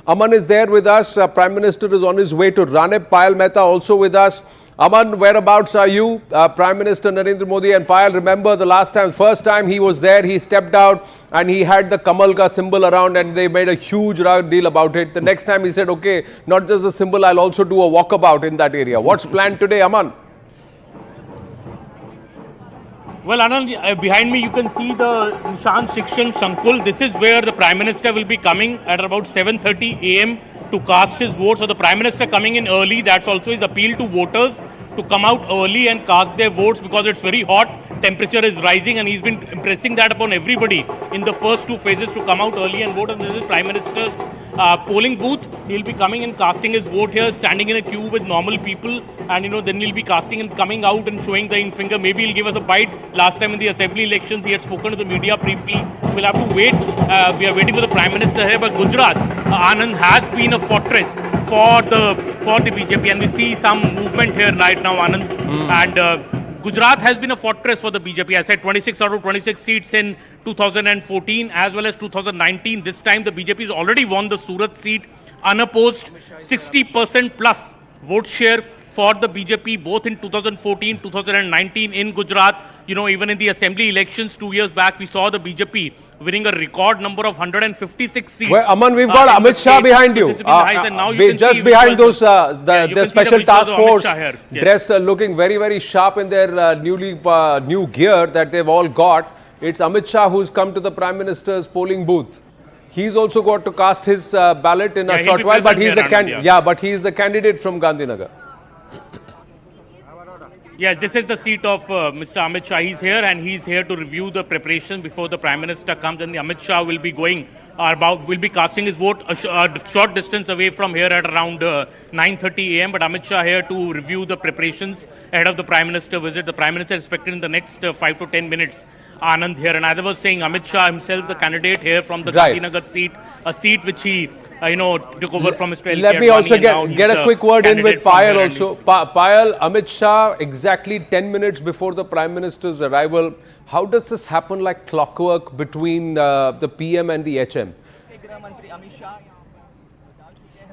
Aman is there with us. Prime Minister is on his way to Ranip. Payal Mehta also with us. Aman, whereabouts are you? Prime Minister Narendra Modi and Payal, remember the first time he was there, he stepped out and he had the Kamal ka symbol around and they made a huge deal about it. The next time he said, okay, not just the symbol, I'll also do a walkabout in that area. What's planned today, Aman? Well, Anand, behind me you can see the Nishan Shankul. This is where the Prime Minister will be coming at about 7:30 a.m. to cast his vote. So the Prime Minister coming in early, that's also his appeal to voters to come out early and cast their votes because it's very hot, temperature is rising, and he's been impressing that upon everybody in the first two phases to come out early and vote. And this is Prime Minister's polling booth. He'll be coming and casting his vote here, standing in a queue with normal people, and then he'll be casting and coming out and showing the finger. Maybe he'll give us a bite. Last time in the assembly elections, he had spoken to the media briefly. We'll have to wait. We are waiting for the Prime Minister here, but Gujarat, Anand, has been a fortress for the BJP, and we see some movement here right now, Anand. And Gujarat has been a fortress for the BJP. I said 26 out of 26 seats in 2014 as well as 2019. This time the BJP has already won the Surat seat unopposed. 60% plus vote share for the BJP both in 2014, 2019 in Gujarat. Even in the assembly elections 2 years back, we saw the BJP winning a record number of 156 seats. Well, Aman, we've got Amit Shah behind you. Just behind those, the special task force dressed, looking very, very sharp in their new gear that they've all got. It's Amit Shah who's come to the Prime Minister's polling booth. He's also got to cast his ballot in a short while, but he's the candidate from Gandhinagar. Yes, this is the seat of Mr. Amit Shah. He's here and he's here to review the preparation before the Prime Minister comes, and the Amit Shah will be casting his vote a short distance away from here at around 9:30 a.m. But Amit Shah here to review the preparations ahead of the Prime Minister visit. The Prime Minister is expected in the next 5 to 10 minutes. Anand here, and as I was saying, Amit Shah himself, the candidate here from the Gandhinagar seat, a seat which he took over from Mr. Let me also get a quick word in with Payal also. Payal, Amit Shah, exactly 10 minutes before the Prime Minister's arrival. How does this happen like clockwork between the PM and the HM?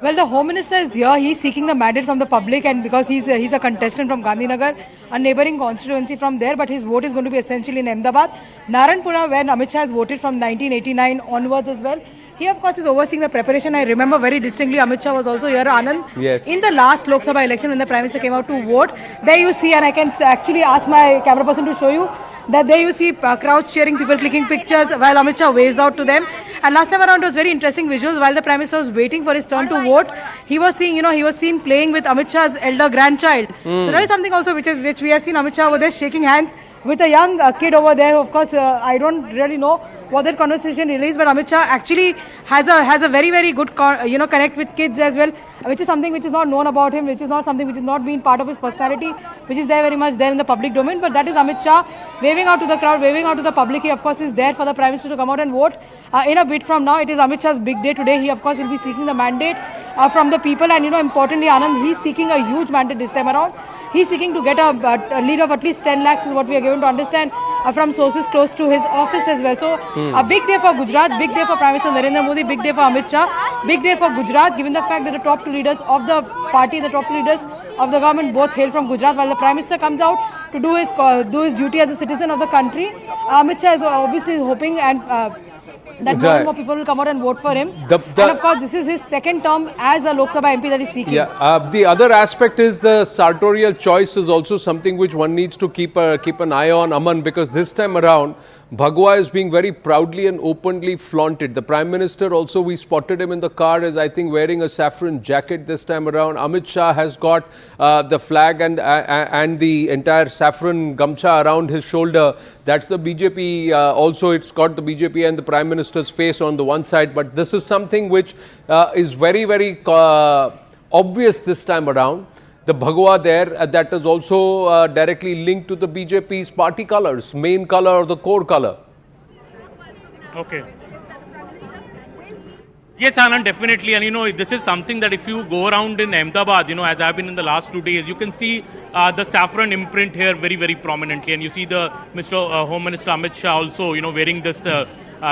Well, the Home Minister is here. He's seeking the mandate from the public, and because he's a contestant from Gandhinagar, a neighbouring constituency from there, but his vote is going to be essentially in Ahmedabad. Naranpura, where Amit Shah has voted from 1989 onwards as well. He, of course, is overseeing the preparation. I remember very distinctly Amit Shah was also here, Anand. Yes. In the last Lok Sabha election, when the Prime Minister came out to vote, there you see, and I can actually ask my camera person to show you, that there you see crowds cheering, people clicking pictures while Amit Shah waves out to them. And last time around it was very interesting visuals. While the Prime Minister was waiting for his turn to vote, he was seen playing with Amit Shah's elder grandchild. So that is something also which we have seen Amit Shah over there shaking hands with a young kid over there. Of course, I don't really know what that conversation really is, but Amit Shah actually has a very, very good connect with kids as well, which is something which is not known about him, which is not something which is not been part of his personality, which is there very much there in the public domain. But that is Amit Shah waving out to the crowd, waving out to the public. He, of course, is there for the Prime Minister to come out and vote. In a bit from now, it is Amit Shah's big day today. He, of course, will be seeking the mandate from the people, and importantly, Anand, he's seeking a huge mandate this time around. He's seeking to get a lead of at least 10 lakhs is what we are given to understand from sources close to his office as well. So a big day for Gujarat, big day for Prime Minister Narendra Modi, big day for Amit Shah, big day for Gujarat, given the fact that the top two leaders of the party, the top two leaders of the government both hail from Gujarat, while the Prime Minister comes out to do his duty as a citizen of the country. Amit Shah is obviously hoping and that more and more people will come out and vote for him. And of course, this is his second term as a Lok Sabha MP that he's seeking. The other aspect is the sartorial choice is also something which one needs to keep an eye on, Aman, because this time around, Bhagwa is being very proudly and openly flaunted. The Prime Minister also, we spotted him in the car as I think wearing a saffron jacket this time around. Amit Shah has got the flag and the entire saffron gamcha around his shoulder. That's the BJP. Also, it's got the BJP and the Prime Minister's face on the one side. But this is something which is very, very obvious this time around. The Bhagwa there, that is also directly linked to the BJP's party colours, main colour or the core colour. Okay. Yes, Anand, definitely. And this is something that if you go around in Ahmedabad, as I've been in the last 2 days, you can see the saffron imprint here very, very prominently. And you see the Home Minister Amit Shah also, wearing this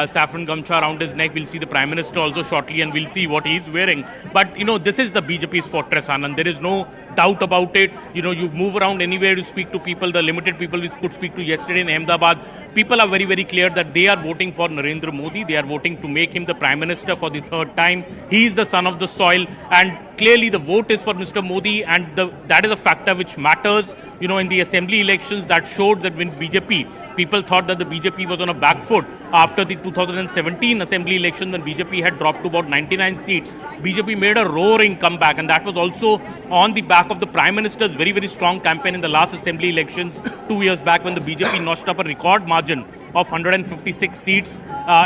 saffron gamcha around his neck. We'll see the Prime Minister also shortly, and we'll see what he's wearing. But, this is the BJP's fortress, Anand. There is no doubt about it. You move around anywhere to speak to people, the limited people we could speak to yesterday in Ahmedabad, people are very, very clear that they are voting for Narendra Modi. They are voting to make him the Prime Minister for the third time. He is the son of the soil, and clearly the vote is for Mr. Modi, and that is a factor which matters. In the assembly elections, that showed that when BJP, people thought that the BJP was on a back foot after the 2017 assembly election when BJP had dropped to about 99 seats. BJP made a roaring comeback, and that was also on the back of the Prime Minister's very, very strong campaign in the last assembly elections 2 years back when the BJP notched up a record margin of 156 seats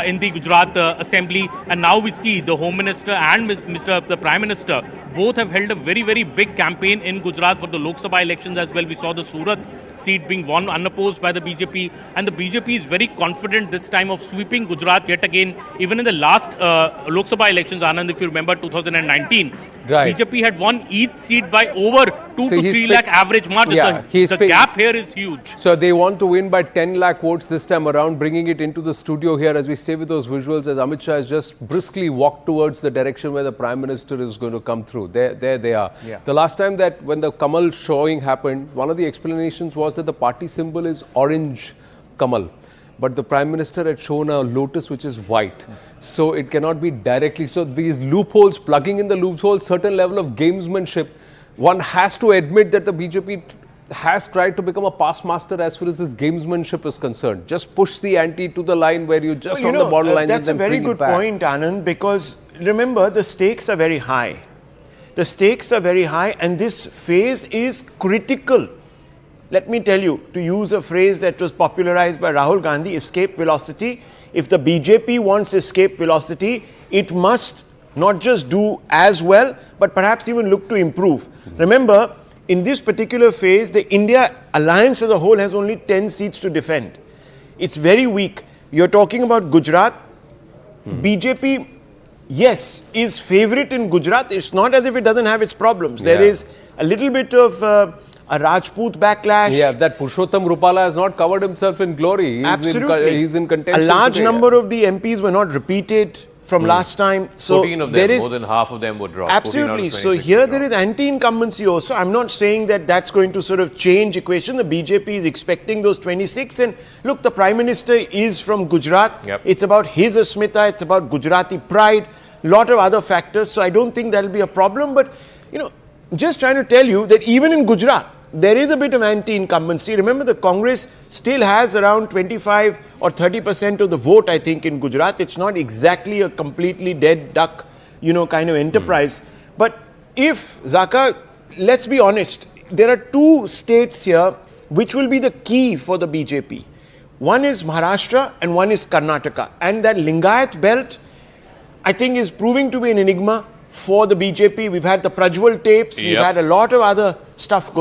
in the Gujarat assembly. And now we see the Home Minister and the Prime Minister both have held a very, very big campaign in Gujarat for the Lok Sabha elections as well. We saw the Surat seat being won unopposed by the BJP, and the BJP is very confident this time of sweeping Gujarat yet again. Even in the last Lok Sabha elections, Anand, if you remember 2019, right, BJP had won each seat by over 2 to 3 lakh average margin. Yeah, the gap here is huge. So they want to win by 10 lakh votes this time around, bringing it into the studio here as we stay with those visuals as Amit Shah has just briskly walked towards the direction where the Prime Minister is going to come through. There they are. Yeah. The last time that when the Kamal showing happened, one of the explanations was that the party symbol is orange Kamal. But the Prime Minister had shown a lotus which is white. So it cannot be directly. So these loopholes, plugging in the loopholes, certain level of gamesmanship, one has to admit that the BJP has tried to become a past master as far as this gamesmanship is concerned. Just push the ante to the line where you just on the borderline. That's a very good point, Anand, because remember the stakes are very high. The stakes are very high, and this phase is critical. Let me tell you, to use a phrase that was popularized by Rahul Gandhi, escape velocity. If the BJP wants escape velocity, it must not just do as well, but perhaps even look to improve. Remember, in this particular phase, the India alliance as a whole has only 10 seats to defend. It's very weak. You're talking about Gujarat. BJP, yes, is favourite in Gujarat. It's not as if it doesn't have its problems. There is a little bit of a Rajput backlash. Yeah, that Purushottam Rupala has not covered himself in glory. Absolutely. He's in contention. A large today. number of the MPs were not repeated from last time. So 14 of them, more than half of them would drop. Absolutely. So here there is anti-incumbency also. I'm not saying that that's going to sort of change equation. The BJP is expecting those 26. And look, the Prime Minister is from Gujarat. Yep. It's about his Asmita. It's about Gujarati pride. Lot of other factors. So I don't think that'll be a problem. But, just trying to tell you that even in Gujarat, there is a bit of anti-incumbency. Remember, the Congress still has around 25 or 30% of the vote, I think, in Gujarat. It's not exactly a completely dead duck, kind of enterprise. But if, Zaka, let's be honest, there are two states here which will be the key for the BJP. One is Maharashtra and one is Karnataka. And that Lingayat belt, I think, is proving to be an enigma for the BJP. We've had the Prajwal tapes. We've had a lot of other stuff going